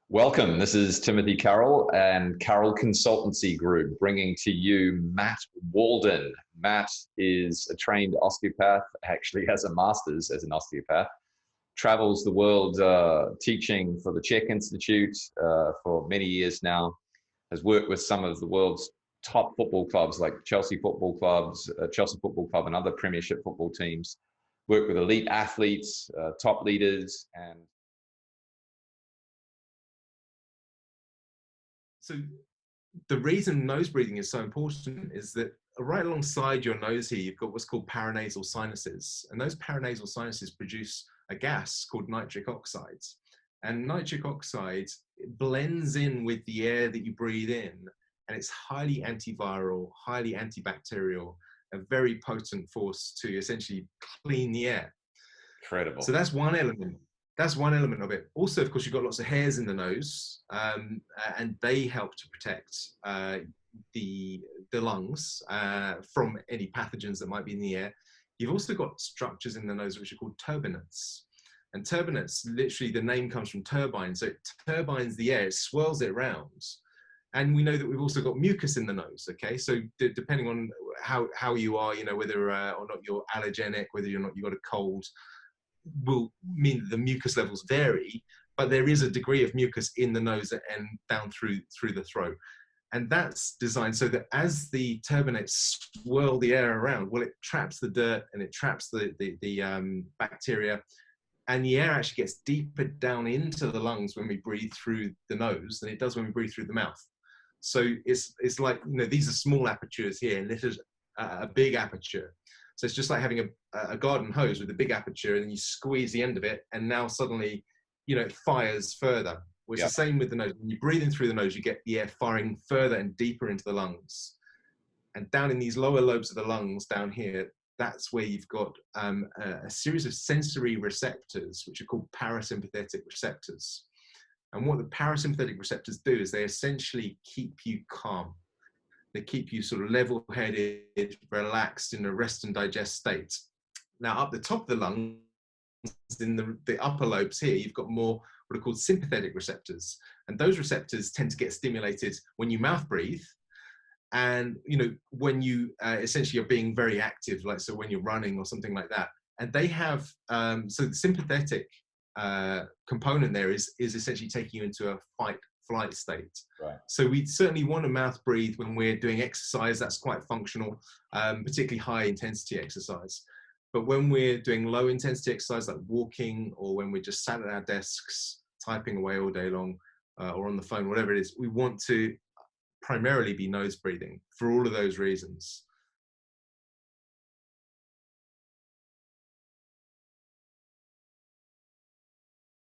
Welcome. This is Timothy Carroll and Carroll Consultancy Group bringing to you Matt Wallden. Matt is a trained osteopath, actually has a master's as an osteopath, travels the world teaching for the Czech Institute for many years now, has worked with some of the world's top football clubs like Chelsea Football Club and other Premiership football teams, worked with elite athletes, top leaders, and So the reason nose breathing is so important is that right alongside your nose here, you've got what's called paranasal sinuses. And those paranasal sinuses produce a gas called nitric oxide. And nitric oxide blends in with the air that you breathe in. And it's highly antiviral, highly antibacterial, a very potent force to essentially clean the air. incredible. So that's one element. That's one element of it. Also, of course, you've got lots of hairs in the nose, and they help to protect the lungs from any pathogens that might be in the air. You've also got structures in the nose which are called turbinates. And turbinates, literally the name comes from turbine. So it turbines the air, it swirls it around. And we know that we've also got mucus in the nose, okay? So depending on how you are, whether or not you're allergenic, whether or not you've got a cold, will mean that the mucus levels vary, but there is a degree of mucus in the nose and down through the throat. And that's designed so that as the turbinates swirl the air around, well, it traps the dirt and it traps the bacteria, and the air actually gets deeper down into the lungs when we breathe through the nose than it does when we breathe through the mouth. So it's like, these are small apertures here, and this is a big aperture. So it's just like having a garden hose with a big aperture, and then you squeeze the end of it, and now suddenly, it fires further. Well, it's the same with the nose. When you breathe in through the nose, you get the air firing further and deeper into the lungs. And down in these lower lobes of the lungs, down here, that's where you've got a series of sensory receptors, which are called parasympathetic receptors. And what the parasympathetic receptors do is they essentially keep you calm. They keep you sort of level-headed, relaxed, in a rest and digest state. Now, up the top of the lungs, in the upper lobes here, you've got more what are called sympathetic receptors. And those receptors tend to get stimulated when you mouth breathe, and when you essentially are being very active, like so when you're running or something like that. And they have, so the sympathetic component there is essentially taking you into a fight-flight state. Right. So we certainly want to mouth breathe when we're doing exercise. That's quite functional, particularly high intensity exercise. But when we're doing low intensity exercise like walking, or when we're just sat at our desks typing away all day long, or on the phone, whatever it is, we want to primarily be nose breathing for all of those reasons.